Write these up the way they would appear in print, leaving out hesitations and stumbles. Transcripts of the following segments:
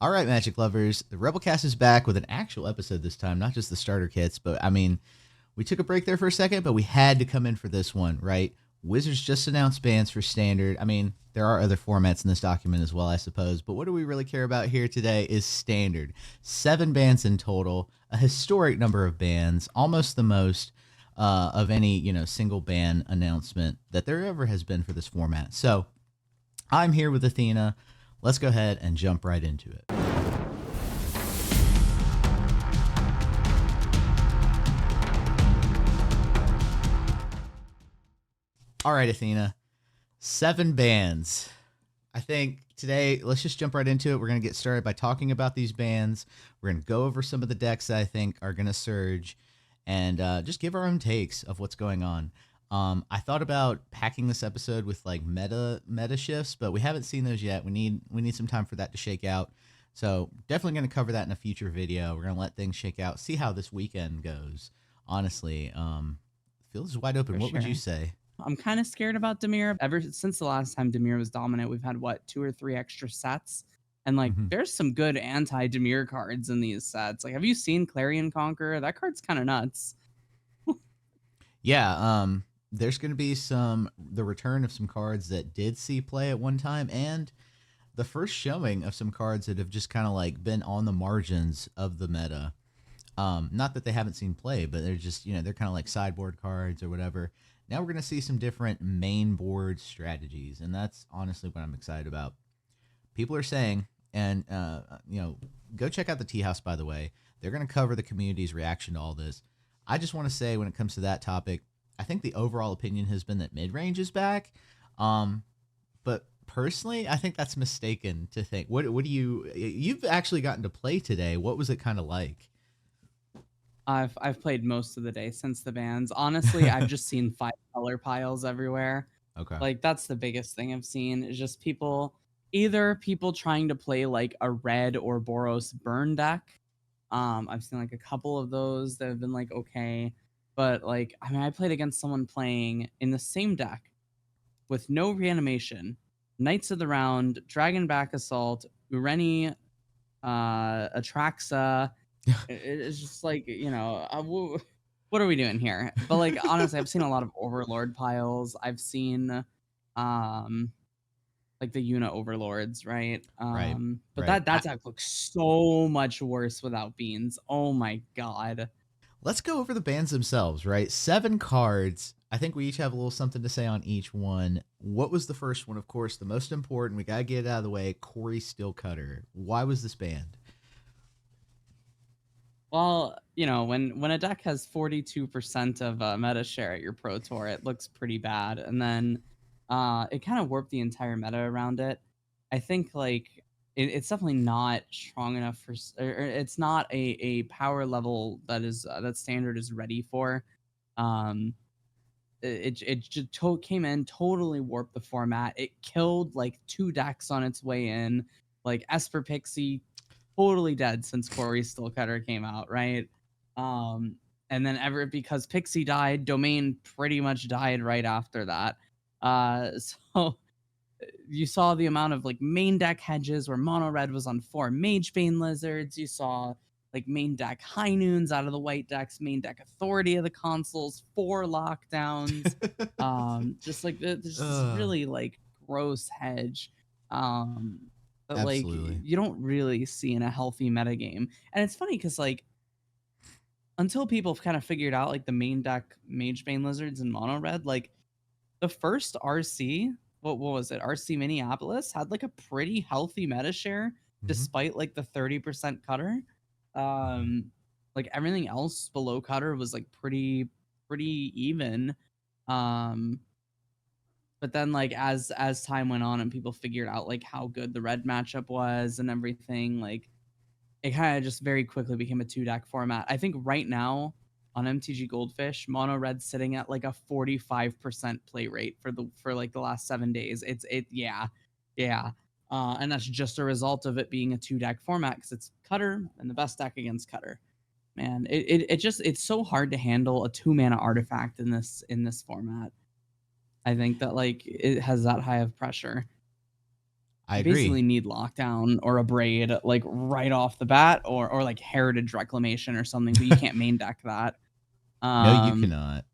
All right, Magic lovers, the Rebelcast is back with an actual episode this time, not just the starter kits. But I mean, we took a break there for a second, but we had to come in for this one, right? Wizards just announced bans for standard. I mean, there are other formats in this document as well, I suppose. But what do we really care about here today is standard. 7 bans in total, a historic number of bans, almost the most of any single ban announcement that there ever has been for this format. So I'm here with Athena. Let's go ahead and jump right into it. All right, Athena. 7 bans. I think today, let's just jump right into it. We're going to get started by talking about these bans. We're going to go over some of the decks that I think are going to surge and just give our own takes of what's going on. I thought about packing this episode with like meta shifts, but we haven't seen those yet. We need some time for that to shake out. So definitely going to cover that in a future video. We're going to let things shake out, see how this weekend goes. Honestly, field is wide open. What would you say? I'm kind of scared about Dimir. Ever since the last time Dimir was dominant, we've had, 2 or 3 extra sets? And, there's some good anti-Dimir cards in these sets. Like, have you seen Clarion Conqueror? That card's kind of nuts. Yeah, there's going to be the return of some cards that did see play at one time, and the first showing of some cards that have just kind of like been on the margins of the meta. Not that they haven't seen play, but they're just, they're kind of like sideboard cards or whatever. Now we're going to see some different main board strategies, and that's honestly what I'm excited about. People are saying, and go check out the Tea House, by the way. They're going to cover the community's reaction to all this. I just want to say, when it comes to that topic, I think the overall opinion has been that Midrange is back. But personally, I think that's mistaken to think. What do you've actually gotten to play today? What was it kind of like? I've played most of the day since the bans. Honestly, I've just seen 5 color piles everywhere. Okay. Like, that's the biggest thing I've seen, is just either people trying to play like a red or Boros burn deck. I've seen like a couple of those that have been like okay, but like, I mean, I played against someone playing in the same deck with no reanimation, Knights of the Round, Dragonback Assault, Ureni, Atraxa. It's just like, what are we doing here? But like, honestly, I've seen a lot of Overlord piles. I've seen like the Una Overlords, right? Right. But right. that deck looks so much worse without Beans. Oh my god. Let's go over the bans themselves, right? 7 cards. I think we each have a little something to say on each one. What was the first one? Of course, the most important. We got to get it out of the way. Cori-Steel Cutter. Why was this banned? Well, when a deck has 42% of meta share at your Pro Tour, it looks pretty bad. And then it kind of warped the entire meta around it. I think like it's definitely not strong enough for, or it's not a power level that is that standard is ready for. It just came in, totally warped the format. It killed like 2 decks on its way in, like Esper Pixie, totally dead since Cori-Steel Cutter came out, right? And then because Pixie died, Domain pretty much died right after that. So you saw the amount of like main deck hedges where Mono Red was on 4 Magebane Lizards. You saw like main deck High Noons out of the white decks, main deck Authority of the consoles, 4 lockdowns. Just like this really like gross hedge. But Absolutely. like you don't really see in a healthy metagame. And it's funny because like until people kind of figured out like the main deck Magebane Lizards and Mono Red, like the first RC, what was it? RC Minneapolis had like a pretty healthy meta share despite like the 30% cutter. Like everything else below cutter was like pretty even. But then like as time went on and people figured out like how good the red matchup was and everything, like it kind of just very quickly became a 2-deck format. I think right now on MTG Goldfish, Mono Red's sitting at like a 45% play rate for like the last 7 days. Yeah. And that's just a result of it being a 2-deck format because it's cutter and the best deck against cutter. Man, it's so hard to handle a 2-mana artifact in this format. I think that like it has that high of pressure. I You agree. basically need lockdown or a braid like right off the bat, or like heritage reclamation or something, but you can't main deck that. No, you Um, cannot.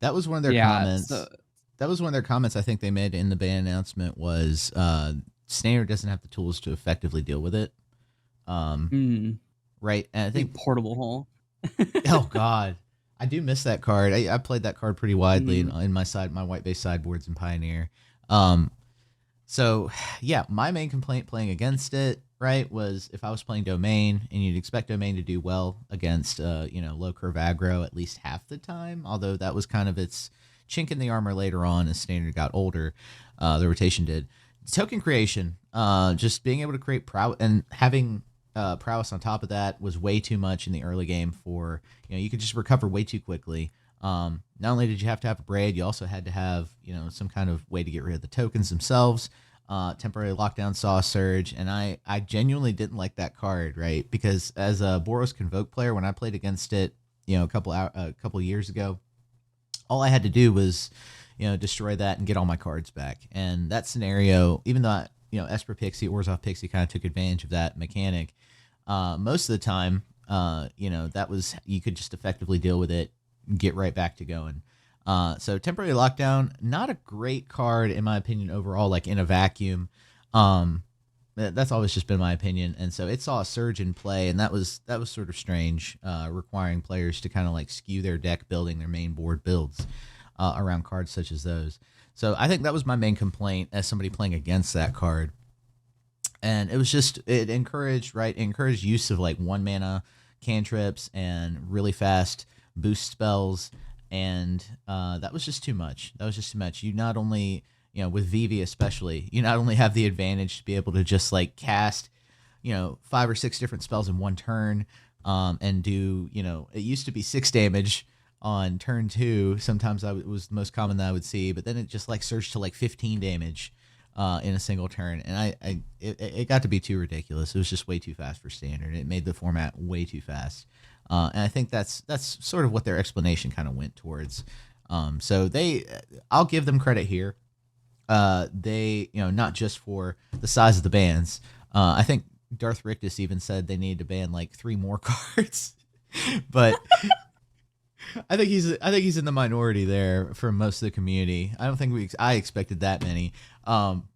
That was one of their yeah, so comments. That was one of their comments I think they made in the ban announcement was Standard doesn't have the tools to effectively deal with it. Um, mm, right. And I think, big portable hole. oh God, I do miss that card. I played that card pretty widely Mm, in my white base sideboards in Pioneer. Um, So, yeah, my main complaint playing against it, right, was if I was playing Domain, and you'd expect Domain to do well against, low curve aggro at least half the time, although that was kind of its chink in the armor later on as Standard got older, the rotation did. Token creation, just being able to create prowess and having prowess on top of that was way too much in the early game for, you could just recover way too quickly. Not only did you have to have a braid, you also had to have, some kind of way to get rid of the tokens themselves. Temporary lockdown saw a surge, and I genuinely didn't like that card, right? Because as a Boros Convoke player, when I played against it, a couple years ago, all I had to do was, destroy that and get all my cards back. And that scenario, even though Esper Pixie, Orzhov Pixie kind of took advantage of that mechanic, most of the time, that was you could just effectively deal with it, get right back to going. So temporary lockdown, not a great card in my opinion overall. Like in a vacuum, that's always just been my opinion. And so it saw a surge in play, and that was sort of strange, requiring players to kind of like skew their deck building, their main board builds around cards such as those. So I think that was my main complaint as somebody playing against that card. And it was just it encouraged use of like 1 mana cantrips and really fast boost spells, and that was just too much. You not only, with Vivi especially, you not only have the advantage to be able to just like cast, 5 or 6 different spells in one turn, and do, it used to be 6 damage on turn 2. Sometimes it was the most common that I would see, but then it just like surged to like 15 damage in a single turn, and it got to be too ridiculous. It was just way too fast for Standard. It made the format way too fast. And I think that's sort of what their explanation kind of went towards. So I'll give them credit here. They, not just for the size of the bans. I think Darth Rictus even said they needed to ban like 3 more cards, but I think he's in the minority there for most of the community. I don't think I expected that many,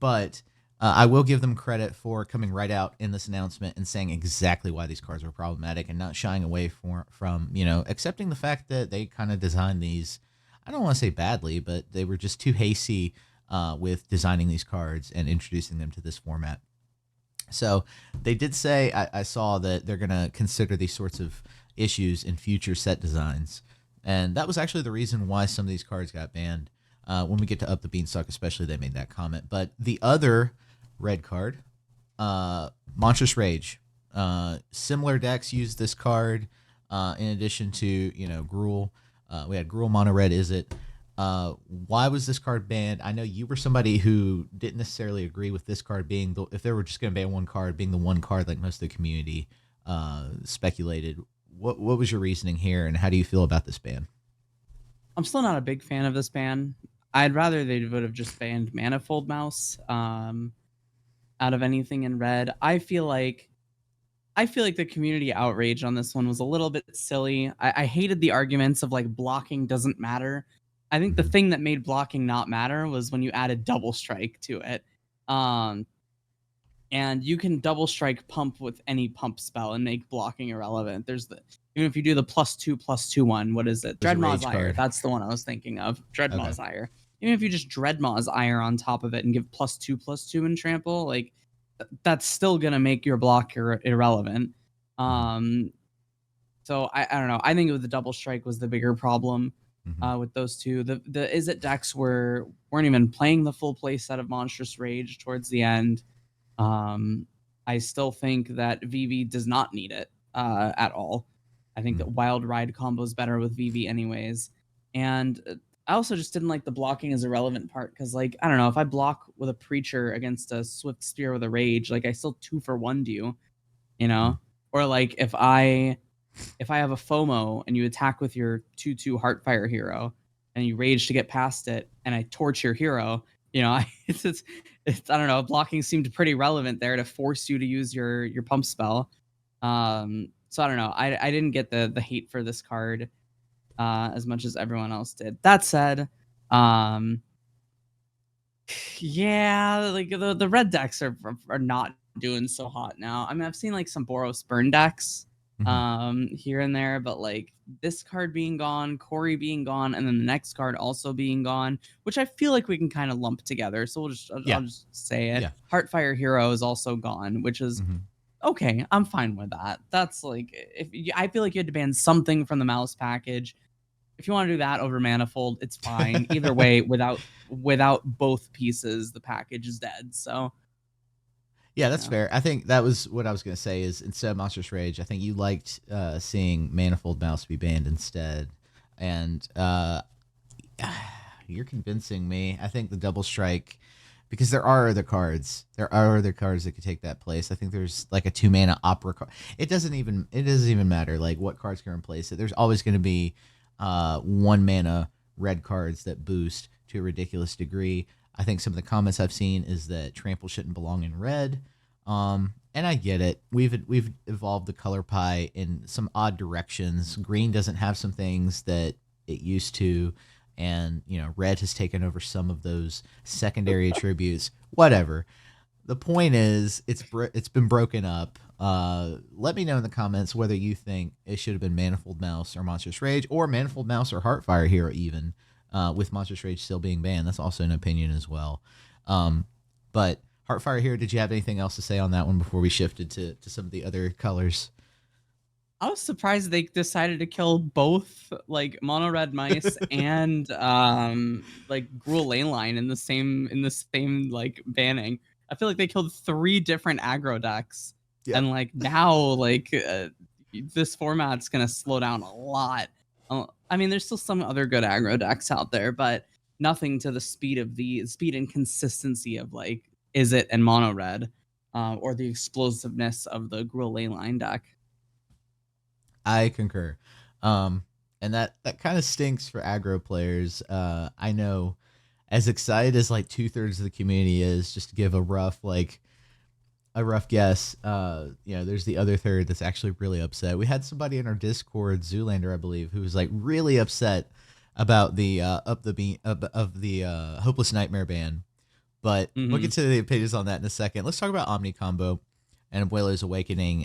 but. I will give them credit for coming right out in this announcement and saying exactly why these cards were problematic and not shying away from accepting the fact that they kind of designed these. I don't want to say badly, but they were just too hasty with designing these cards and introducing them to this format. So they did say, I saw that they're going to consider these sorts of issues in future set designs. And that was actually the reason why some of these cards got banned. When we get to Up the Beanstalk especially, they made that comment. But the other red card, Monstrous Rage. Similar decks used this card in addition to, Gruul. We had Gruul, Mono Red, Izzet. Why was this card banned? I know you were somebody who didn't necessarily agree with this card being, if they were just going to ban one card, being the one card like most of the community speculated. What was your reasoning here, and how do you feel about this ban? I'm still not a big fan of this ban. I'd rather they would have just banned Manifold Mouse out of anything in red. I feel like the community outrage on this one was a little bit silly. I hated the arguments of like blocking doesn't matter. I think the thing that made blocking not matter was when you added double strike to it. And you can double strike pump with any pump spell and make blocking irrelevant. Even if you do the +2/+2 one, what is it? Dreadmaw's Ire. That's the one I was thinking of. Dreadmaw's Ire. Even if you just Dreadmaw's Ire on top of it and give +2/+2 in trample, like that's still gonna make your block irrelevant. So I don't know. I think the double strike was the bigger problem with those two. The Izzet decks weren't even playing the full play set of Monstrous Rage towards the end. I still think that VV does not need it at all. I think that Wild Ride combo is better with VV anyways. And I also just didn't like the blocking as a relevant part because, like, I don't know, if I block with a Preacher against a Swift Spear with a Rage, like I still 2-for-1 you know? Or like if I have a FOMO and you attack with your 2/2 Heartfire Hero and you Rage to get past it and I torch your hero, it's I don't know. Blocking seemed pretty relevant there to force you to use your pump spell. So I don't know. I didn't get the hate for this card as much as everyone else did. That said, yeah, like the red decks are not doing so hot now. I mean, I've seen like some Boros burn decks here and there, but like this card being gone, Cory being gone, and then the next card also being gone, which I feel like we can kind of lump together. So I'll just say it. Yeah. Heartfire Hero is also gone, which is okay. I'm fine with that. That's like I feel like you had to ban something from the mouse package. If you want to do that over Manifold, it's fine. Either way, without both pieces, the package is dead. So yeah, that's fair. I think that was what I was gonna say. Is instead of Monstrous Rage, I think you liked seeing Manifold Mouse be banned instead, and you're convincing me. I think the Double Strike, because there are other cards. There are other cards that could take that place. I think there's like a 2-mana Opera card. It doesn't even matter like what cards can replace it. There's always going to be 1-mana red cards that boost to a ridiculous degree. I think some of the comments I've seen is that Trample shouldn't belong in red. And I get it. We've evolved the color pie in some odd directions. Green doesn't have some things that it used to, and red has taken over some of those secondary attributes. Whatever. The point is, it's been broken up. Let me know in the comments whether you think it should have been Manifold Mouse or Monstrous Rage, or Manifold Mouse or Heartfire Hero even, with Monstrous Rage still being banned. That's also an opinion as well. But Heartfire Hero, did you have anything else to say on that one before we shifted to some of the other colors? I was surprised they decided to kill both like mono red mice and like Gruul Lane Line in the same like banning. I feel like they killed 3 different aggro decks. Yeah. And like now like this format's gonna slow down a lot. I mean, there's still some other good aggro decks out there, but nothing to the speed and consistency of like Izzet and mono red, or the explosiveness of the Gruul Lane Line deck. I concur. And that kind of stinks for aggro players. I know, as excited as like 2/3 of the community is, just to give a rough guess, there's the other third that's actually really upset. We had somebody in our Discord, Zoolander, I believe, who was like really upset about the Hopeless Nightmare ban. But we'll get to the opinions on that in a second. Let's talk about Omni Combo and Abuelo's Awakening.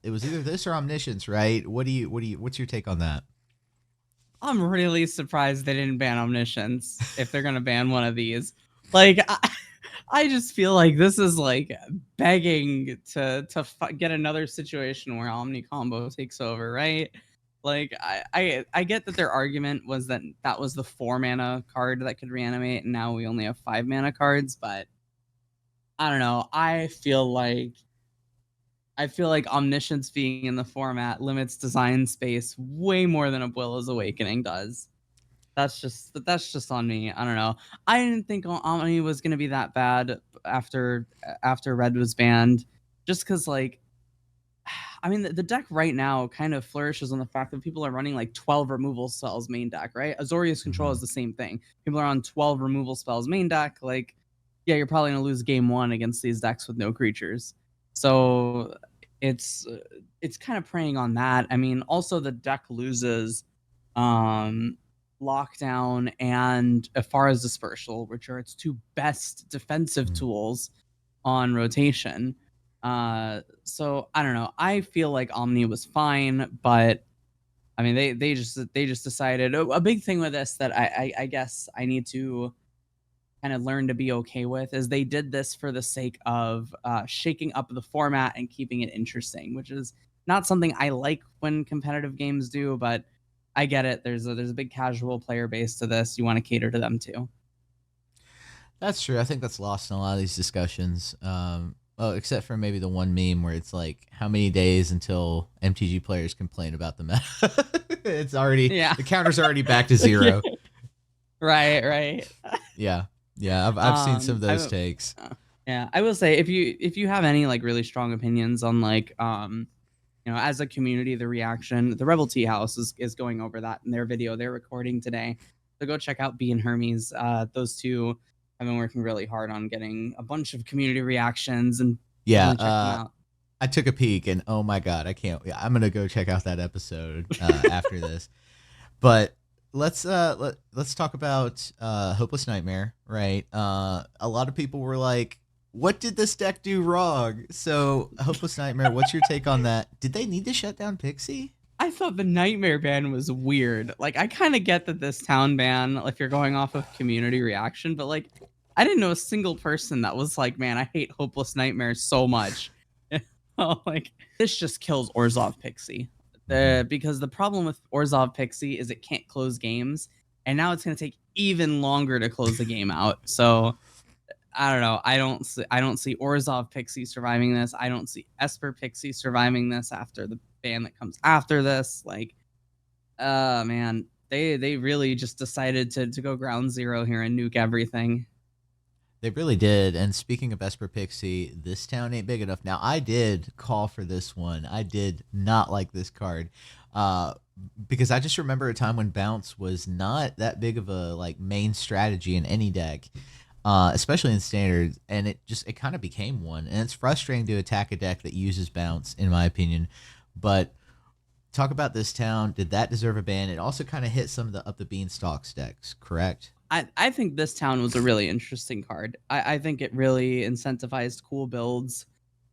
It was either this or Omniscience, right? What's your take on that? I'm really surprised they didn't ban Omniscience if they're gonna ban one of these. Like, I just feel like this is like begging to get another situation where Omni Combo takes over, right? Like, I get that their argument was that was the 4-mana card that could reanimate, and now we only have 5-mana cards. But I don't know. I feel like Omniscience being in the format limits design space way more than Abuela's Awakening does. That's just on me. I don't know. I didn't think Omni was gonna be that bad after Red was banned, just because like, I mean, the deck right now kind of flourishes on the fact that people are running like 12 removal spells main deck, right? Azorius Control is the same thing. People are on 12 removal spells main deck. Like, yeah, you're probably gonna lose game 1 against these decks with no creatures. So it's kind of preying on that. I mean, also the deck loses Lockdown and Afara's Dispersal, which are its 2 best defensive tools on rotation. So I don't know. I feel like Omni was fine, but I mean they just decided a big thing with this that I guess I need to kind of learn to be okay with is they did this for the sake of shaking up the format and keeping it interesting, which is not something I like when competitive games do, but I get it. There's a big casual player base to this. You want to cater to them too. That's true. I think that's lost in a lot of these discussions. Well, except for maybe the one meme where it's like, how many days until MTG players complain about the meta? It's already, the counter's already back to 0. Right. Yeah. I've seen some of those takes. Yeah, I will say if you have any like really strong opinions on like as a community, the reaction, the Rebel Tea House is going over that in their video they're recording today. So go check out B and Hermes. Those two I've been working really hard on getting a bunch of community reactions and Yeah, definitely check them out. I took a peek and oh my god, I can't. Yeah, I'm gonna go check out that episode after this. But let's talk about Hopeless Nightmare, right? A lot of people were like, "What did this deck do wrong?" So Hopeless Nightmare, what's your take on that? Did they need to shut down Pixie? I thought the Nightmare ban was weird. Like, I kind of get that this town ban, if you're going off of community reaction, but like, I didn't know a single person that was like, man, I hate Hopeless Nightmare so much. Like, this just kills Orzhov Pixie. Because the problem with Orzhov Pixie is it can't close games, and now it's going to take even longer to close the game out. So I don't know. I don't see Orzhov Pixie surviving this. I don't see Esper Pixie surviving this after the ban that comes after this. Like, man, they really just decided to go ground zero here and nuke everything. They really did. And speaking of Esper Pixie, this town ain't big enough. Now, I did call for this one. I did not like this card. Because I just remember a time when bounce was not that big of a like main strategy in any deck. Especially in standard, and it kind of became one, and it's frustrating to attack a deck that uses bounce, in my opinion. But talk about this town. Did that deserve a ban? It also kind of hit some of the Up the Beanstalks decks, correct? I think this town was a really interesting card. I think it really incentivized cool builds,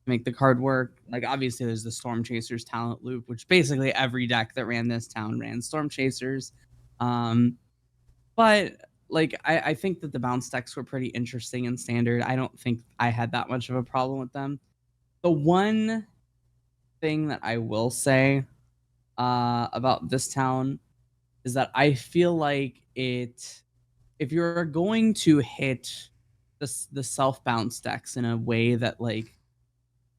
make the card work. Like, obviously, there's the Storm Chasers talent loop, which basically every deck that ran this town ran Storm Chasers. But like, I think that the bounce decks were pretty interesting in standard. I don't think I had that much of a problem with them. The one thing that I will say about this town is that I feel like if you're going to hit the self bounce decks in a way that like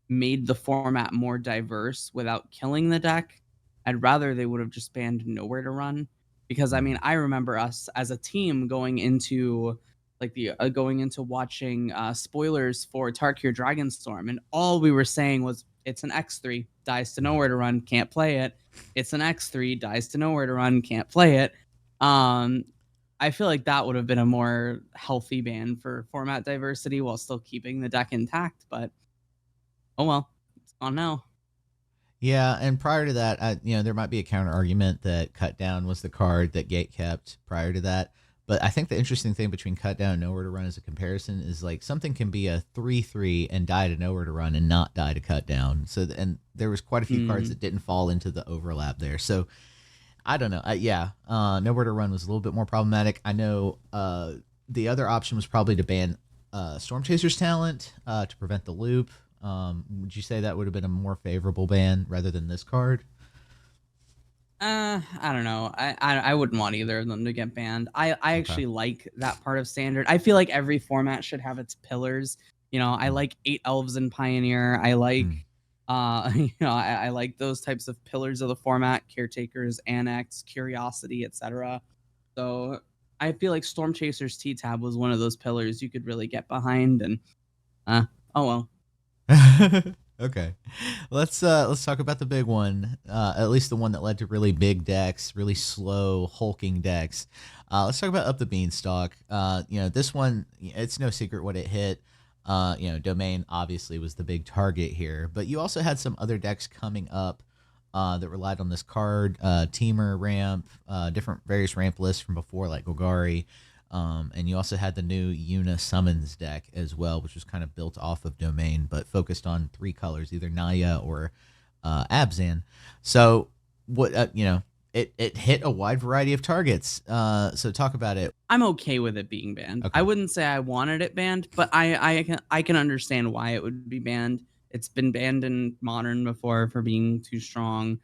made the format more diverse without killing the deck, I'd rather they would have just banned Nowhere to Run. Because I mean, I remember us as a team going into watching spoilers for Tarkir Dragonstorm, and all we were saying was it's an X3, dies to Nowhere to Run, can't play it. It's an X3, dies to Nowhere to Run, can't play it. I feel like that would have been a more healthy ban for format diversity while still keeping the deck intact, but oh well, it's gone now. Yeah, and prior to that, there might be a counter argument that Cut Down was the card that Gate kept prior to that. But I think the interesting thing between Cut Down and Nowhere to Run as a comparison is like something can be a 3/3 and die to Nowhere to Run and not die to Cut Down. So and there was quite a few cards that didn't fall into the overlap there. So I don't know. Nowhere to Run was a little bit more problematic. I know the other option was probably to ban Storm Chaser's talent to prevent the loop. Would you say that would have been a more favorable ban rather than this card? I don't know. I wouldn't want either of them to get banned. I actually like that part of standard. I feel like every format should have its pillars. I like 8 elves in Pioneer. I like I like those types of pillars of the format: caretakers, annex, curiosity, etc. So I feel like Storm Chasers T-Tab was one of those pillars you could really get behind, and oh well. Okay, let's talk about the big one, at least the one that led to really big decks, really slow hulking decks. Let's talk about Up the Beanstalk. This one, it's no secret what it hit. Domain obviously was the big target here, but you also had some other decks coming up that relied on this card, Teamer ramp, different various ramp lists from before, like Golgari. And you also had the new Yuna Summons deck as well, which was kind of built off of Domain, but focused on 3 colors, either Naya or Abzan. So what it hit a wide variety of targets. So talk about it. I'm okay with it being banned. Okay. I wouldn't say I wanted it banned, but I can understand why it would be banned. It's been banned in Modern before for being too strong.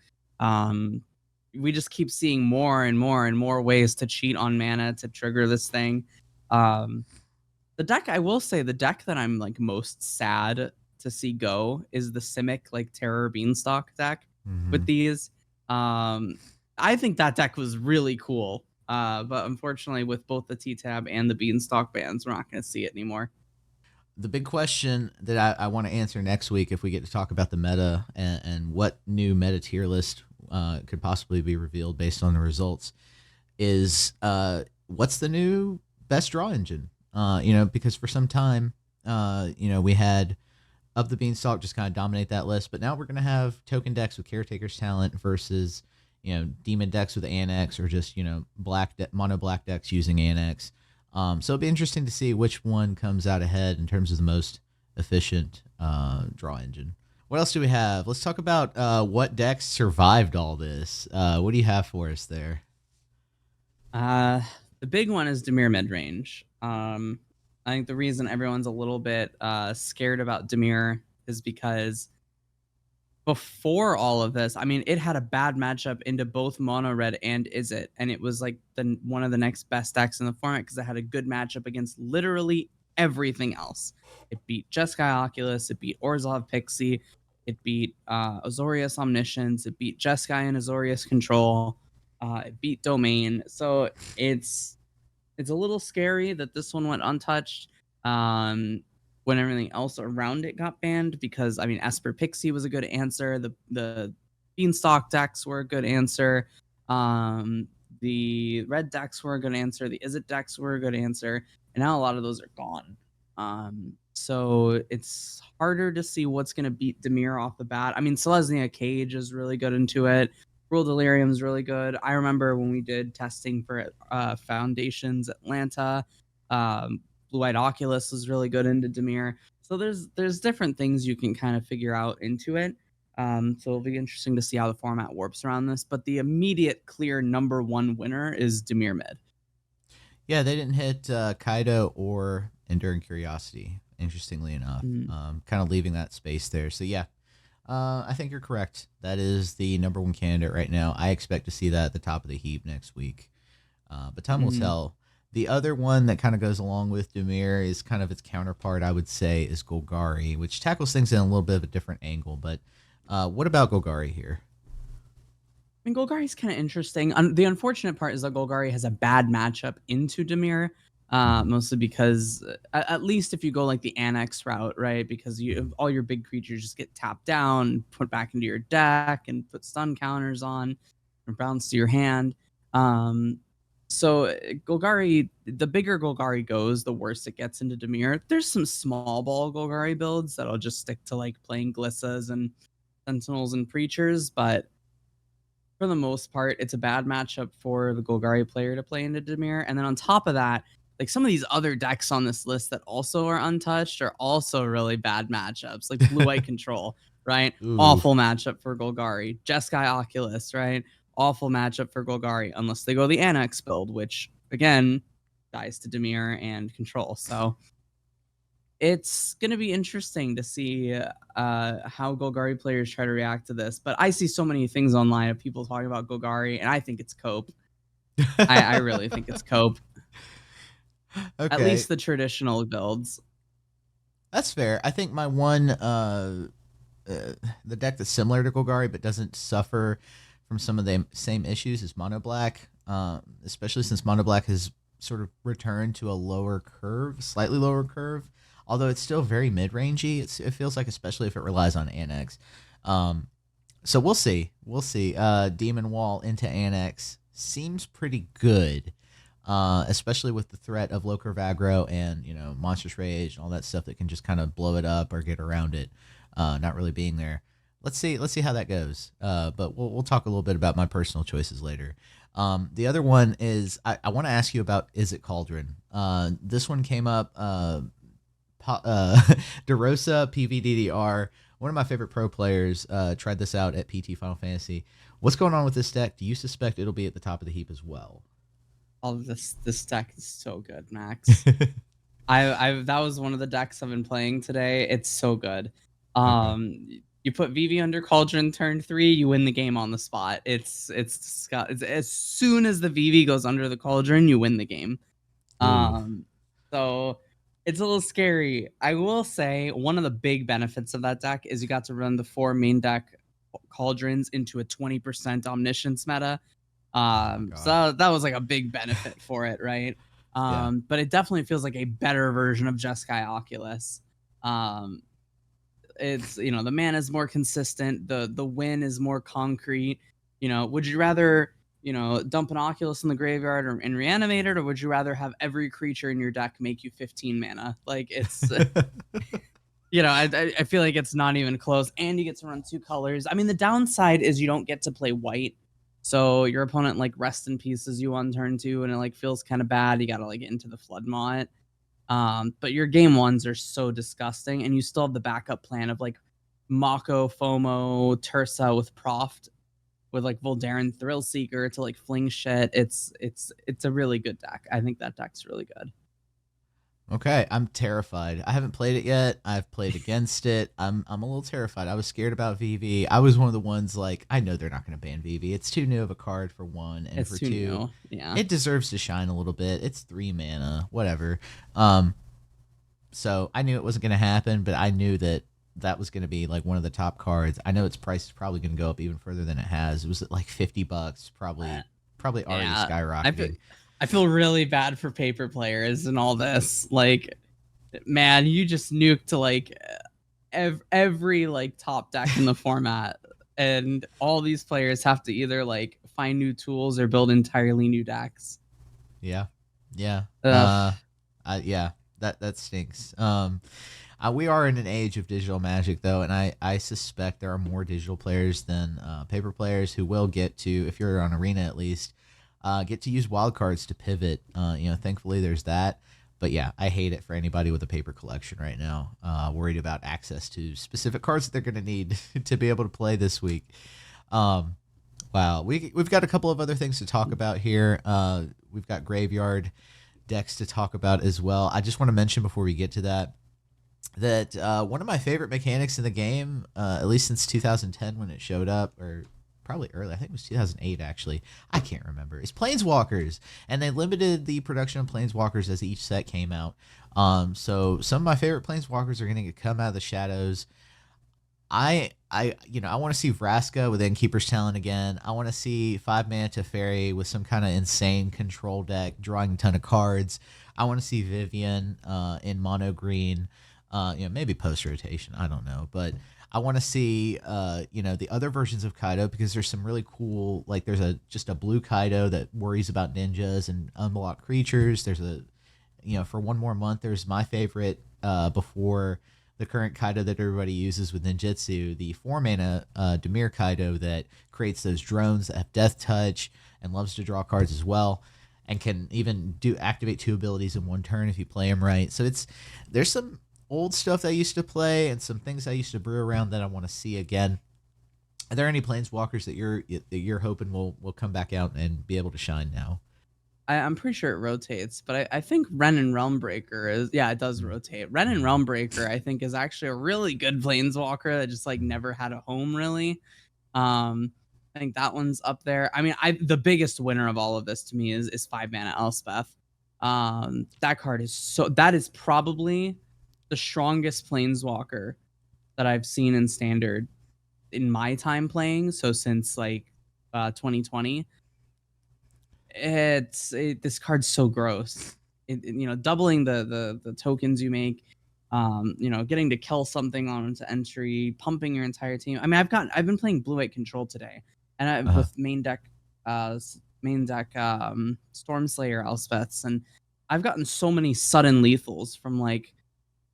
We just keep seeing more and more and more ways to cheat on mana to trigger this thing. The deck, I will say, the deck that I'm like most sad to see go is the Simic like Terror Beanstalk deck with these. I think that deck was really cool. But unfortunately, with both the T-Tab and the Beanstalk bans, we're not going to see it anymore. The big question that I want to answer next week, if we get to talk about the meta and what new meta tier list could possibly be revealed based on the results, is what's the new best draw engine? Because for some time, we had of the Beanstalk just kind of dominate that list, but now we're gonna have token decks with Caretaker's Talent versus demon decks with Annex, or just mono black decks using Annex. So it'll be interesting to see which one comes out ahead in terms of the most efficient draw engine. What else do we have? Let's talk about what decks survived all this. What do you have for us there? The big one is Dimir Midrange. I think the reason everyone's a little bit scared about Dimir is because before all of this, I mean, it had a bad matchup into both Mono Red and Izzet, and it was like one of the next best decks in the format because it had a good matchup against literally everything else. It beat Jeskai Oculus, it beat Orzhov Pixie, it beat Azorius Omniscience, it beat Jeskai and Azorius Control, it beat Domain. So it's a little scary that this one went untouched. When everything else around it got banned, because I mean, Esper Pixie was a good answer. The Beanstalk decks were a good answer. The red decks were a good answer. The Izzet decks were a good answer. And now a lot of those are gone. So it's harder to see what's going to beat Dimir off the bat. I mean, Selesnya Cage is really good into it. Rule Delirium is really good. I remember when we did testing for Foundations Atlanta, Blue-Eyed Oculus was really good into Dimir. So there's different things you can kind of figure out into it. So it'll be interesting to see how the format warps around this. But the immediate clear number one winner is Dimir Mid. Yeah, they didn't hit Kaido or Enduring Curiosity, interestingly enough. Kind of leaving that space there. So yeah, I think you're correct. That is the number one candidate right now. I expect to see that at the top of the heap next week. But time will tell. The other one that kind of goes along with Dimir is kind of its counterpart, I would say, is Golgari, which tackles things in a little bit of a different angle. But what about Golgari here? I mean, Golgari is kind of interesting. The unfortunate part is that Golgari has a bad matchup into Dimir, mostly because, at least if you go like the Annex route, right? Because all your big creatures just get tapped down, put back into your deck, and put stun counters on, and bounce to your hand. So Golgari, the bigger Golgari goes, the worse it gets into Dimir. There's some small ball Golgari builds that'll just stick to like playing Glissas and Sentinels and Preachers, but for the most part, it's a bad matchup for the Golgari player to play into Dimir. And then on top of that, like some of these other decks on this list that also are untouched are also really bad matchups, like Blue-Eyed Control, right? Ooh. Awful matchup for Golgari. Jeskai Oculus, right? Awful matchup for Golgari, unless they go the Annex build, which, again, dies to Dimir and Control. So it's going to be interesting to see how Golgari players try to react to this. But I see so many things online of people talking about Golgari, and I think it's cope. I really think it's cope. Okay. At least the traditional builds. That's fair. I think my one, the deck that's similar to Golgari but doesn't suffer from some of the same issues is Mono Black, especially since Mono Black has sort of returned to a lower curve, slightly lower curve, although it's still very mid-rangey. It feels like, especially if it relies on Annex. So we'll see. Demon Wall into Annex seems pretty good, especially with the threat of low curve aggro and Monstrous Rage and all that stuff that can just kind of blow it up or get around it, not really being there. Let's see how that goes. But we'll talk a little bit about my personal choices later. The other one is I want to ask you about Izzet Cauldron. This one came up. DeRosa PVDDR, one of my favorite pro players, tried this out at PT Final Fantasy. What's going on with this deck? Do you suspect it'll be at the top of the heap as well? Oh, this deck is so good, Max. I that was one of the decks I've been playing today. It's so good. Okay. You put VV under Cauldron turn 3, you win the game on the spot. It's as soon as the VV goes under the Cauldron, you win the game. So it's a little scary. I will say one of the big benefits of that deck is you got to run the 4 main deck Cauldrons into a 20% Omniscience meta. So that was like a big benefit for it, right? But it definitely feels like a better version of Jeskai Oculus. It's the mana is more consistent, the win is more concrete. Would you rather dump an Oculus in the graveyard or in Reanimator, or would you rather have every creature in your deck make you 15 mana? Like, it's I feel like it's not even close, and you get to run 2 colors. I mean, the downside is you don't get to play white, so your opponent like rest in pieces you on turn 2, and it like feels kind of bad. You gotta like get into the Flood Maw. But your game ones are so disgusting, and you still have the backup plan of like Mako, FOMO, Tursa with Proft, with like Voldaren Thrillseeker to like fling shit. It's a really good deck. I think that deck's really good. Okay, I'm terrified. I haven't played it yet. I've played against it. I'm a little terrified. I was scared about VV. I was one of the ones like, I know they're not going to ban VV. It's too new of a card for one, and It's for too 2, new. Yeah. it deserves to shine a little bit. It's 3 mana, whatever. So I knew it wasn't going to happen, but I knew that was going to be like one of the top cards. I know its price is probably going to go up even further than it has. It was at like $50, probably already skyrocketing. I feel really bad for paper players and all this. Like, man, you just nuked to like every like top deck in the format, and all these players have to either like find new tools or build entirely new decks. Yeah. Yeah. Yeah. That stinks. We are in an age of digital magic, though, and I suspect there are more digital players than paper players who will get to, if you're on Arena at least, get to use wildcards to pivot. Thankfully there's that. But yeah, I hate it for anybody with a paper collection right now, worried about access to specific cards that they're going to need to be able to play this week. Wow, we've got a couple of other things to talk about here. We've got graveyard decks to talk about as well. I just want to mention before we get to that one of my favorite mechanics in the game, at least since 2010 when it showed up, or probably early, I think it was 2008 actually, I can't remember, is Planeswalkers. And they limited the production of Planeswalkers as each set came out. So some of my favorite Planeswalkers are going to come out of the shadows. I want to see Vraska with Innkeeper's Talent again. I want to see 5-mana Teferi with some kind of insane control deck, drawing a ton of cards. I want to see Vivian in mono green, maybe post rotation. I don't know, but I want to see the other versions of Kaido, because there's some really cool, like there's just a blue Kaido that worries about ninjas and unblocked creatures. There's for one more month, there's my favorite before the current Kaido that everybody uses with ninjutsu, the 4-mana Dimir Kaido that creates those drones that have death touch and loves to draw cards as well, and can even activate 2 abilities in one turn if you play them right. So there's some old stuff that I used to play and some things I used to brew around that I want to see again. Are there any Planeswalkers that you're hoping will come back out and be able to shine now? I'm pretty sure it rotates, but I think Ren and Realmbreaker is, yeah, it does rotate. Ren and Realmbreaker, I think, is actually a really good Planeswalker that just like never had a home really. I think that one's up there. I mean, the biggest winner of all of this to me is 5-mana Elspeth. That is probably the strongest Planeswalker that I've seen in Standard in my time playing. So since like 2020. This card's so gross. Doubling the tokens you make, getting to kill something onto entry, pumping your entire team. I mean, I've been playing blue-white control today, and with main deck Stormslayer Elspeths, and I've gotten so many sudden lethals from like,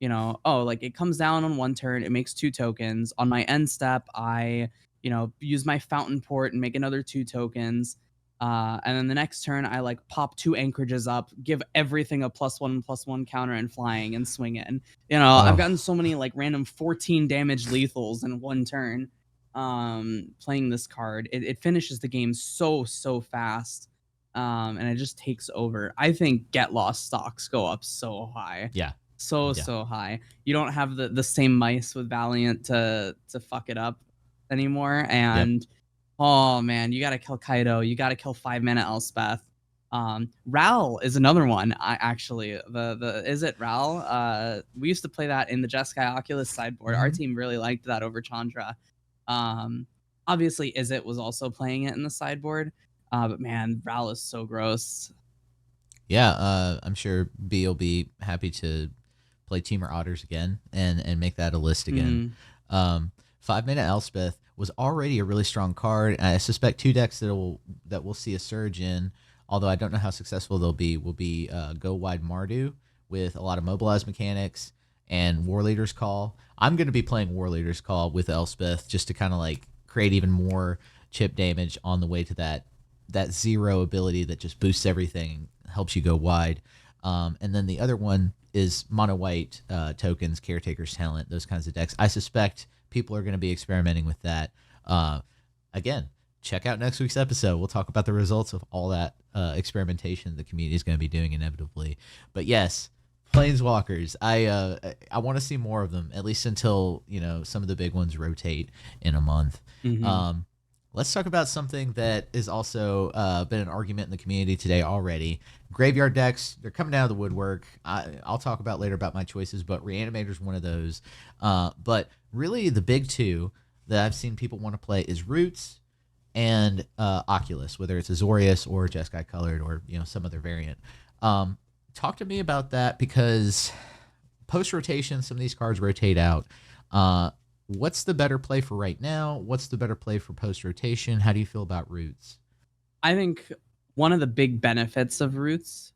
it comes down on one turn, it makes 2 tokens. On my end step, I use my Fountain Port and make another 2 tokens. And then the next turn, I like pop 2 anchorages up, give everything a +1/+1 counter and flying and swing it. And, I've gotten so many like random 14 damage lethals in one turn playing this card. It finishes the game so fast, and it just takes over. I think Get Lost stocks go up so high. Yeah. So high. You don't have the same mice with Valiant to fuck it up anymore. And oh man, you gotta kill Kaido. You gotta kill 5-mana Elspeth. Ral is another one. Actually, the Izzet Ral. We used to play that in the Jeskai Oculus sideboard. Our team really liked that over Chandra. Obviously, Izzet was also playing it in the sideboard. But man, Ral is so gross. Yeah, I'm sure B will be happy to play Teamer Otters again and make that a list again. 5-mana Elspeth was already a really strong card. And I suspect two decks that we'll see a surge in, although I don't know how successful they'll be, will be Go Wide Mardu with a lot of mobilized mechanics and War Leader's Call. I'm going to be playing War Leader's Call with Elspeth just to kind of like create even more chip damage on the way to that zero ability that just boosts everything, helps you go wide. And then the other one is mono white tokens, Caretaker's Talent, those kinds of decks. I suspect people are going to be experimenting with that. Again, check out next week's episode. We'll talk about the results of all that experimentation the community is going to be doing inevitably. But yes, Planeswalkers. I want to see more of them, at least until some of the big ones rotate in a month. Mm-hmm. Let's talk about something that has also been an argument in the community today already. Graveyard decks, they're coming out of the woodwork. I'll talk about later about my choices, but Reanimator is one of those. But really the big two that I've seen people want to play is Roots and Oculus, whether it's Azorius or Jeskai Colored or some other variant. Talk to me about that, because post-rotation, some of these cards rotate out. What's the better play for right now? What's the better play for post-rotation? How do you feel about Roots? I think one of the big benefits of Roots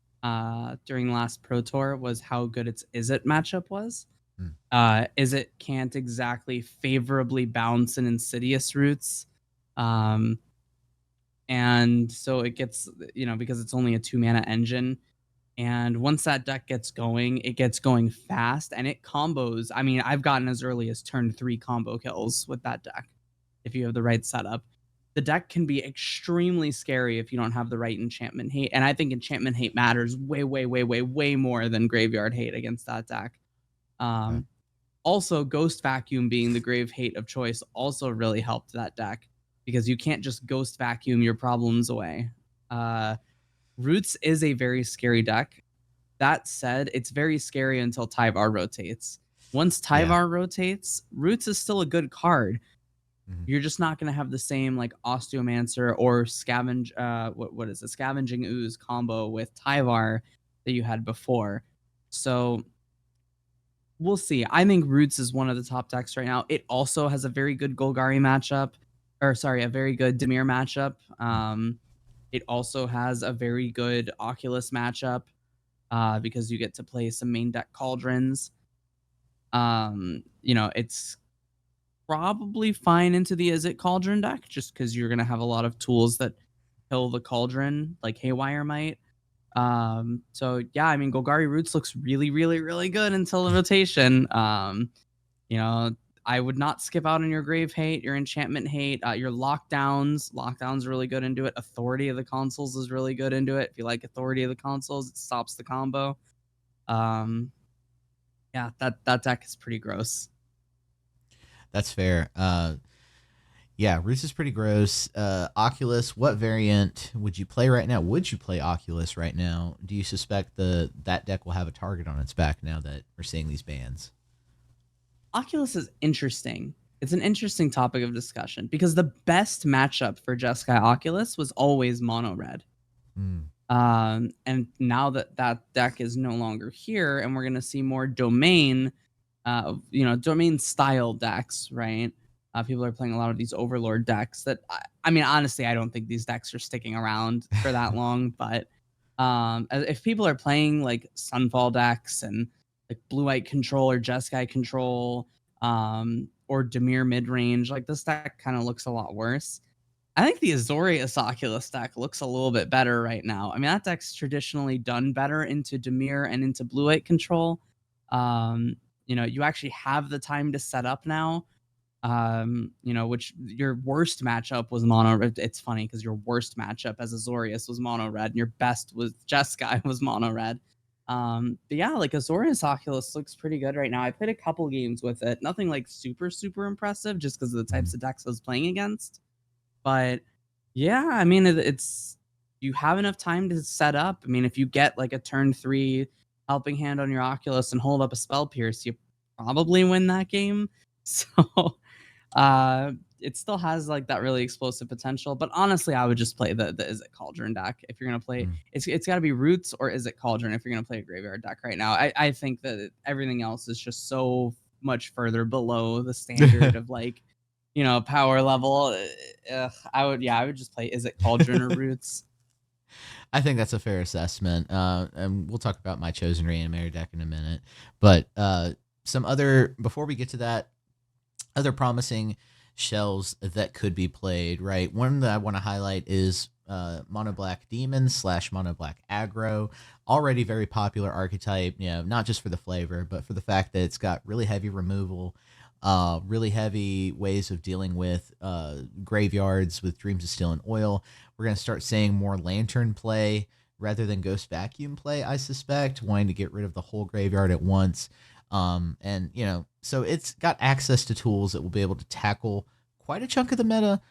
during the last Pro Tour was how good its Izzet matchup was. Izzet can't exactly favorably bounce an Insidious Roots. And so it gets, because it's only a 2-mana engine. And once that deck gets going, it gets going fast and it combos. I mean, I've gotten as early as turn 3 combo kills with that deck if you have the right setup. The deck can be extremely scary if you don't have the right enchantment hate. And I think enchantment hate matters way, way, way, way, way more than graveyard hate against that deck. Also, Ghost Vacuum being the grave hate of choice also really helped that deck, because you can't just Ghost Vacuum your problems away. Roots is a very scary deck. That said, it's very scary until Tyvar rotates. Once Tyvar rotates, Roots is still a good card. Mm-hmm. You're just not going to have the same like Osteomancer or Scavenge, what is it? Scavenging Ooze combo with Tyvar that you had before. So we'll see. I think Roots is one of the top decks right now. It also has a very good Golgari matchup, a very good Dimir matchup. It also has a very good Oculus matchup because you get to play some main deck Cauldrons. It's probably fine into the Izzet Cauldron deck just because you're going to have a lot of tools that kill the Cauldron, like Haywire might. So yeah, I mean, Golgari Roots looks really, really, really good until the rotation. I would not skip out on your grave hate, your enchantment hate, your lockdowns. Lockdowns are really good into it. Authority of the Consuls is really good into it. If you like Authority of the Consuls, it stops the combo. Yeah, that deck is pretty gross. That's fair. Yeah, Roots is pretty gross. Oculus, what variant would you play right now? Would you play Oculus right now? Do you suspect that deck will have a target on its back now that we're seeing these bans? Oculus is interesting. It's an interesting topic of discussion because the best matchup for Jeskai Oculus was always mono red. And now that deck is no longer here and we're going to see more domain, domain style decks, right? People are playing a lot of these Overlord decks that, I mean, honestly, I don't think these decks are sticking around for that long. But if people are playing like Sunfall decks and like Blue-White Control or Jeskai Control or Dimir Midrange, like this deck kind of looks a lot worse. I think the Azorius Oculus deck looks a little bit better right now. I mean, that deck's traditionally done better into Dimir and into Blue-White Control. You actually have the time to set up now. Which your worst matchup was mono. It's funny because your worst matchup as Azorius was mono red, and your best was Jeskai was mono red. But yeah, like Azorius Oculus looks pretty good right now. I played a couple games with it. Nothing like super, super impressive just because of the types of decks I was playing against. But yeah, I mean, it's you have enough time to set up. I mean, if you get like a turn 3 helping hand on your Oculus and hold up a Spell Pierce, you probably win that game. So it still has like that really explosive potential. But honestly, I would just play the Izzet Cauldron deck if you're gonna play. It's got to be Roots or Izzet Cauldron if you're gonna play a graveyard deck right now. I think that everything else is just so much further below the standard of like power level, I would just play Izzet Cauldron or Roots. I think that's a fair assessment. And we'll talk about my chosen Reanimator deck in a minute. But some other, before we get to that, other promising shells that could be played, right? One that I want to highlight is Mono Black Demon / Mono Black Aggro. Already very popular archetype, not just for the flavor, but for the fact that it's got really heavy removal, really heavy ways of dealing with graveyards with Dreams of Steel and Oil. We're going to start seeing more Lantern play rather than Ghost Vacuum play, I suspect, wanting to get rid of the whole graveyard at once. And, so it's got access to tools that will be able to tackle quite a chunk of the meta.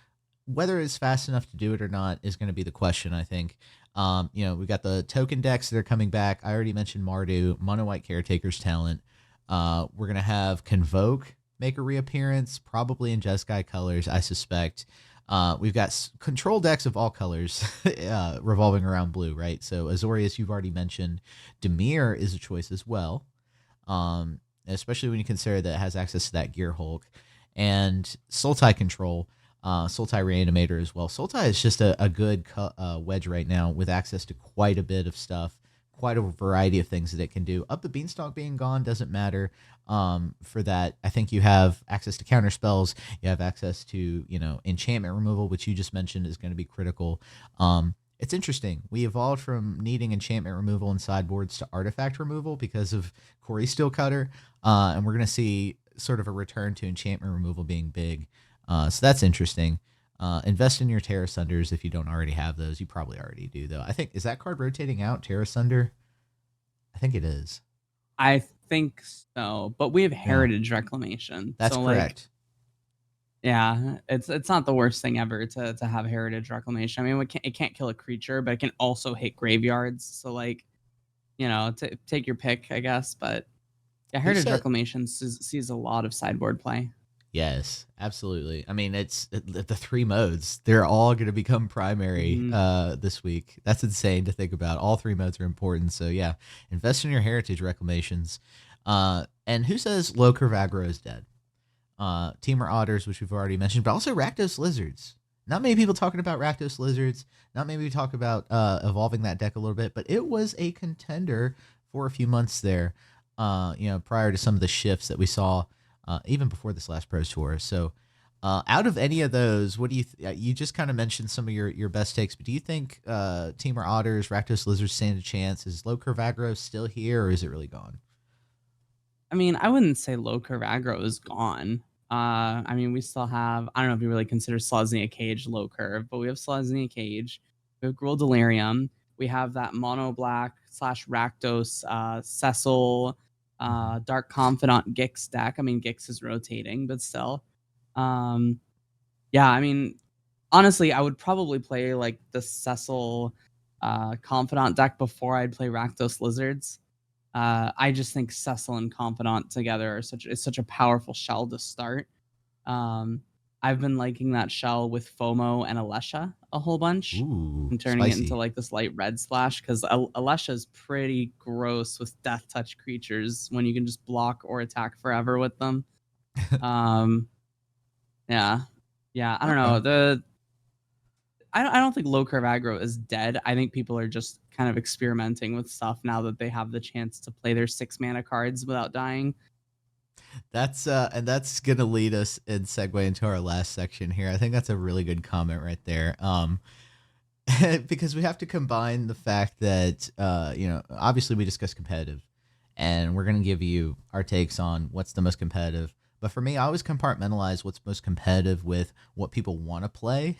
Whether it's fast enough to do it or not is going to be the question, I think. We've got the token decks that are coming back. I already mentioned Mardu, Mono White Caretaker's Talent. We're going to have Convoke make a reappearance, probably in Jeskai colors, I suspect. We've got control decks of all colors revolving around blue, right? So Azorius, you've already mentioned. Dimir is a choice as well, especially when you consider that it has access to that Gear Hulk. And Sultai Control, Sultai Reanimator as well. Sultai is just a good wedge right now with access to quite a bit of stuff, quite a variety of things that it can do. Up the Beanstalk being gone doesn't matter. For that, I think you have access to counter spells. You have access to, enchantment removal, which you just mentioned is going to be critical. It's interesting. We evolved from needing enchantment removal in sideboards to artifact removal because of Cori-Steel Cutter, and we're going to see sort of a return to enchantment removal being big. So that's interesting. Invest in your Terra Sunders if you don't already have those. You probably already do, though. I think, is that card rotating out, Terra Sunder? I think it is. I think so, but we have Heritage Reclamation. That's correct. Yeah, it's not the worst thing ever to have Heritage Reclamation. I mean, it can't kill a creature, but it can also hit graveyards. So take your pick, I guess. But yeah, Heritage Reclamation sees a lot of sideboard play. Yes, absolutely. I mean, it's the 3 modes. They're all going to become primary this week. That's insane to think about. All 3 modes are important. So yeah, invest in your Heritage Reclamations. And who says low curve aggro is dead? Temur Otters, which we've already mentioned, but also Rakdos Lizards. Not many people talking about Rakdos Lizards. Not many people talk about evolving that deck a little bit, but it was a contender for a few months there, prior to some of the shifts that we saw even before this last Pro Tour. So out of any of those, what do you you just kind of mentioned some of your best takes, but do you think Temur Otters, Rakdos Lizards stand a chance? Is low curve aggro still here, or is it really gone? I mean, I wouldn't say low curve aggro is gone. I mean, we still have, I don't know if you really consider Selesnya Cage low curve, but we have Selesnya Cage, we have Gruul Delirium, we have that Mono Black / Rakdos Cecil, Dark Confidant Gix deck. I mean, Gix is rotating, but still. Yeah, I mean, honestly, I would probably play like the Cecil Confidant deck before I'd play Rakdos Lizards. I just think Cecil and Confidant together is such a powerful shell to start. I've been liking that shell with FOMO and Alesha a whole bunch. Ooh, and turning spicy. it into like this light red splash, because Alesha is pretty gross with death touch creatures when you can just block or attack forever with them. Yeah, I don't know. I don't think low curve aggro is dead. I think people are just kind of experimenting with stuff now that they have the chance to play their 6 mana cards without dying. That's and that's gonna lead us and segue into our last section here. I think that's a really good comment right there. Because we have to combine the fact that obviously we discussed competitive, and we're gonna give you our takes on what's the most competitive. But for me, I always compartmentalize what's most competitive with what people want to play.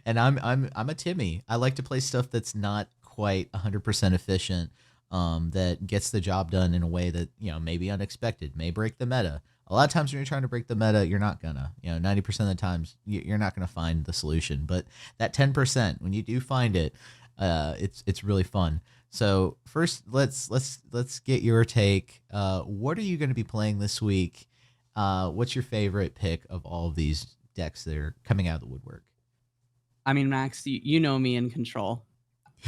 And I'm a Timmy. I like to play stuff that's not quite 100% efficient, that gets the job done in a way that may be unexpected, may break the meta. A lot of times when you're trying to break the meta, you're not gonna. 90% of the times you're not gonna find the solution. But that 10%, when you do find it, it's really fun. So first, let's get your take. What are you going to be playing this week? What's your favorite pick of all of these decks that are coming out of the woodwork? I mean, Max, you know me in Control.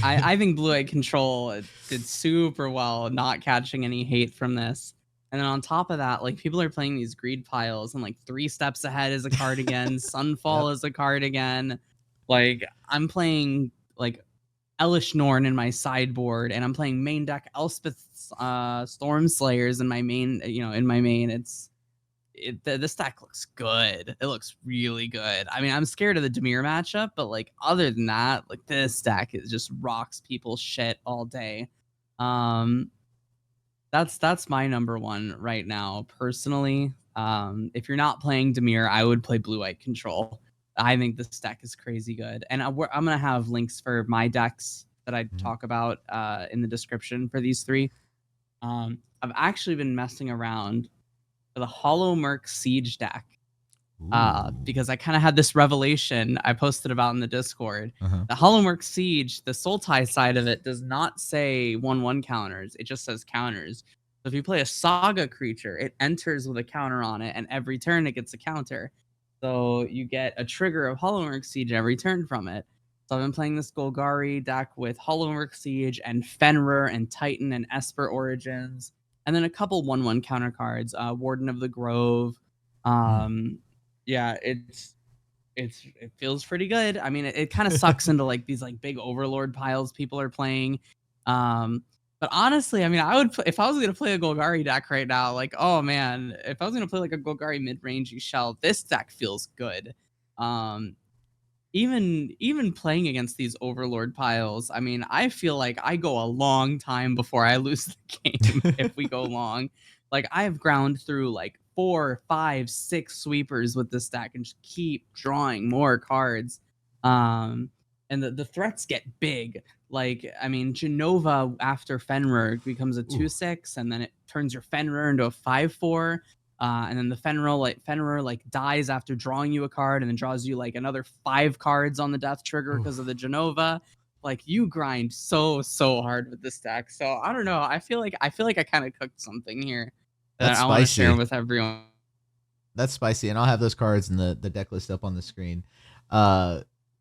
I think Blue Eye Control did super well, not catching any hate from this. And then on top of that, like people are playing these greed piles and like 3 steps ahead is a card again, Sunfall is a card again. Like I'm playing like Elish Norn in my sideboard, and I'm playing main deck Elspeth Storm Slayers in my main, in my main. This deck looks good. It looks really good. I mean, I'm scared of the Dimir matchup, but like other than that, like this deck is just rocks people's shit all day. That's my number one right now, personally. If you're not playing Dimir, I would play Blue-White Control. I think this deck is crazy good, and I'm gonna have links for my decks that I talk about in the description for these 3. I've actually been messing around with a Hollow Merc Siege deck because I kind of had this revelation I posted about in the Discord. The Hollow Merc Siege, the Sultai side of it does not say 1/1 counters. It just says counters. So if you play a Saga creature, it enters with a counter on it, and every turn it gets a counter. So you get a trigger of Hollow Merc Siege every turn from it. So I've been playing this Golgari deck with Hollow Merc Siege and Fenrir and Titan and Esper Origins, and then a couple 1/1 counter cards, Warden of the Grove. Yeah, it feels pretty good. I mean, it kind of sucks into like these like big Overlord piles people are playing. But honestly, I mean, I would if I was gonna play a Golgari deck right now, like, oh man, if I was gonna play like a Golgari mid-rangey shell, this deck feels good. Even playing against these Overlord piles, I mean, I feel like I go a long time before I lose the game if we go long. Like I've ground through like 4, 5, 6 sweepers with this deck and just keep drawing more cards. And the threats get big. Like, I mean, Genova after Fenrir becomes a 2/6, and then it turns your Fenrir into a 5/4. And then the Fenrir dies after drawing you a card, and then draws you like another 5 cards on the death trigger because of the Genova. Like you grind so hard with this deck. So I don't know. I feel like I kind of cooked something here that That's I want to share spicy. with everyone. That's spicy, and I'll have those cards in the deck list up on the screen.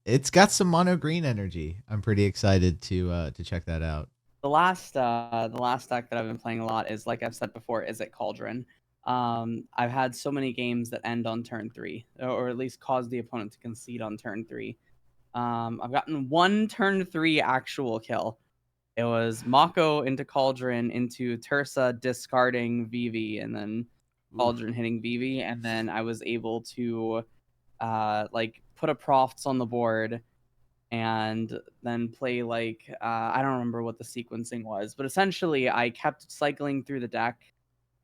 It's got some mono green energy. I'm pretty excited to check that out. The last deck that I've been playing a lot is, like I've said before, is at Cauldron. I've had so many games that end on turn 3, or at least cause the opponent to concede on turn 3. I've gotten 1 turn 3 actual kill. It was Mako into Cauldron into Tursa discarding Vivi, and then Cauldron hitting Vivi, and then I was able to like put a Profts on the board and then play like I don't remember what the sequencing was, but essentially I kept cycling through the deck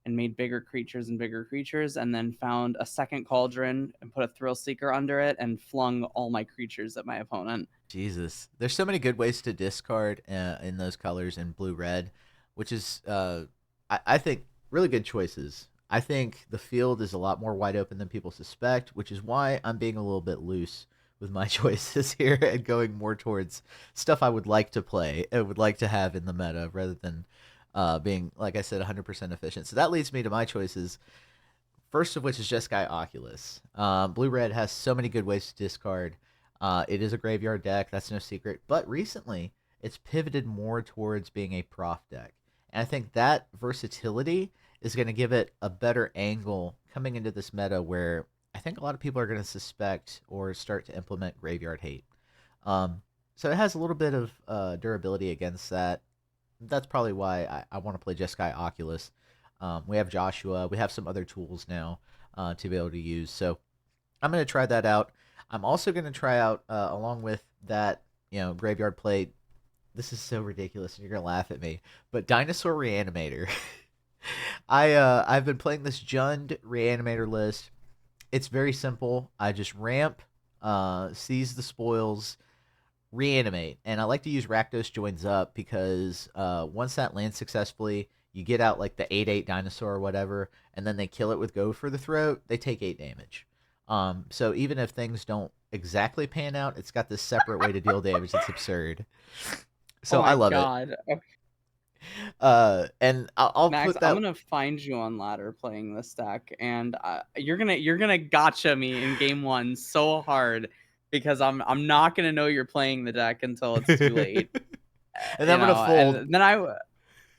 and made bigger creatures and bigger creatures, and then found a second Cauldron and put a Thrill Seeker under it and flung all my creatures at my opponent. Jesus, there's so many good ways to discard in those colors in blue red, which is I think really good choices. I think the field is a lot more wide open than people suspect, which is why I'm being a little bit loose with my choices here and going more towards stuff I would like to play and would like to have in the meta rather than being, like I said, 100% efficient. So that leads me to my choices. First of which is Jeskai Oculus. Blue red has so many good ways to discard. It is a graveyard deck, that's no secret. But recently, it's pivoted more towards being a prof deck. And I think that versatility is going to give it a better angle coming into this meta where I think a lot of people are going to suspect or start to implement graveyard hate. So it has a little bit of durability against that. That's probably why I want to play Jeskai Oculus. We have Joshua. We have some other tools now to be able to use. So I'm going to try that out. I'm also going to try out, along with that, graveyard play. This is so ridiculous, and you're going to laugh at me. But Dinosaur Reanimator. I've been playing this Jund Reanimator list. It's very simple. I just ramp, seize the spoils, reanimate. And I like to use Rakdos Joins Up because once that lands successfully, you get out like the 8/8 dinosaur or whatever, and then they kill it with Go for the Throat, they take 8 damage. So even if things don't exactly pan out, it's got this separate way to deal damage that's absurd. So I love it. And I'll Max, put that. I'm gonna find you on ladder playing this deck, and you're gonna gotcha me in game 1 so hard because I'm not gonna know you're playing the deck until it's too late. And I'm gonna fold. And then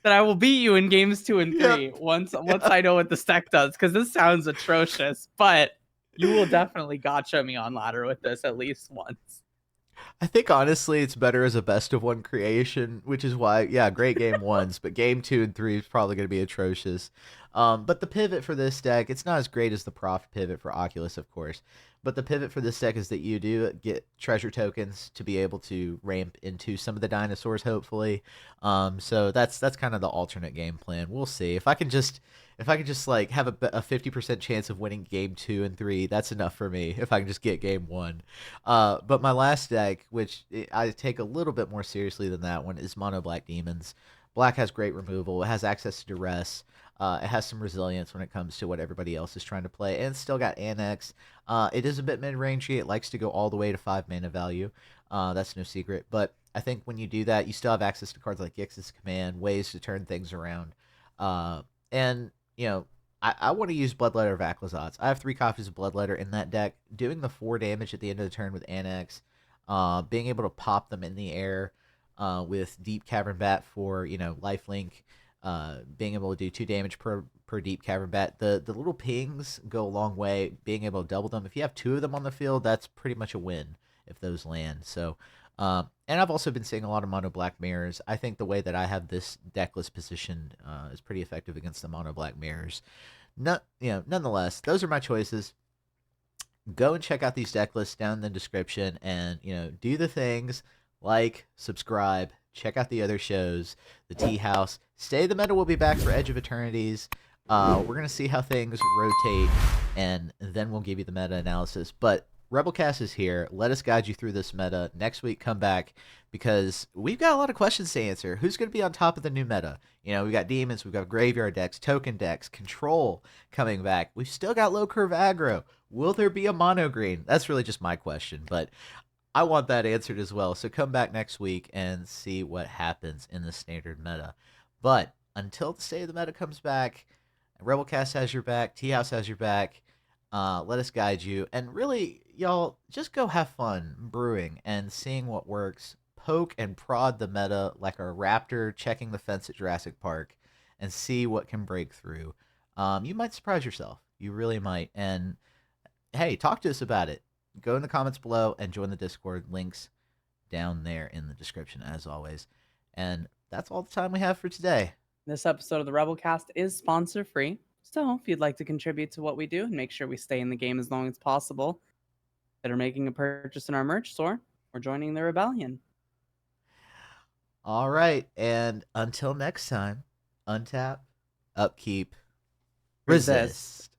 that I will beat you in games 2 and 3 Yep. once I know what this deck does, because this sounds atrocious, but you will definitely gotcha me on ladder with this at least once. I think honestly it's better as a best of one creation, which is why, yeah, great game ones, but game 2 and 3 is probably going to be atrocious. But the pivot for this deck, it's not as great as the Prof pivot for Oculus, of course. But the pivot for this deck is that you do get treasure tokens to be able to ramp into some of the dinosaurs, hopefully. So that's kind of the alternate game plan. We'll see if I could just like have a 50% chance of winning game 2 and 3. That's enough for me. If I can just get game 1. But my last deck, which I take a little bit more seriously than that one, is Mono Black Demons. Black has great removal. It has access to duress. It has some resilience when it comes to what everybody else is trying to play, and it's still got Annex. It is a bit mid-rangey. It likes to go all the way to 5 mana value. That's no secret. But I think when you do that, you still have access to cards like Gix's Command, ways to turn things around. And, you know, I want to use Bloodletter of Aclazotz. I have 3 copies of Bloodletter in that deck. Doing the 4 damage at the end of the turn with Annex, being able to pop them in the air with Deep Cavern Bat for, lifelink, being able to do 2 damage per Deep Cavern Bat. The little pings go a long way, being able to double them. If you have 2 of them on the field, that's pretty much a win if those land. So, and I've also been seeing a lot of Mono Black Mirrors. I think the way that I have this deck list positioned is pretty effective against the Mono Black Mirrors. Nonetheless, those are my choices. Go and check out these deck lists down in the description, and do the things like subscribe, check out the other shows, the Tea House. Stay the Meta will be back for Edge of Eternities. We're gonna see how things rotate, and then we'll give you the meta analysis. But Rebelcast is here. Let us guide you through this meta. Next week, come back, because we've got a lot of questions to answer. Who's going to be on top of the new meta? We've got demons, we've got graveyard decks, token decks, control coming back. We've still got low curve aggro. Will there be a mono green? That's really just my question, but I want that answered as well. So come back next week and see what happens in the standard meta. But until the state of the meta comes back, Rebelcast has your back, Tea House has your back. Let us guide you, and really, y'all, just go have fun brewing and seeing what works. Poke and prod the meta like a raptor checking the fence at Jurassic Park, and see what can break through. You might surprise yourself. You really might. And hey, talk to us about it. Go in the comments below and join the Discord. Links down there in the description, as always. And that's all the time we have for today. This episode of the Rebelcast is sponsor free. So if you'd like to contribute to what we do and make sure we stay in the game as long as possible, consider making a purchase in our merch store or joining the rebellion. All right, and until next time, untap, upkeep, resist.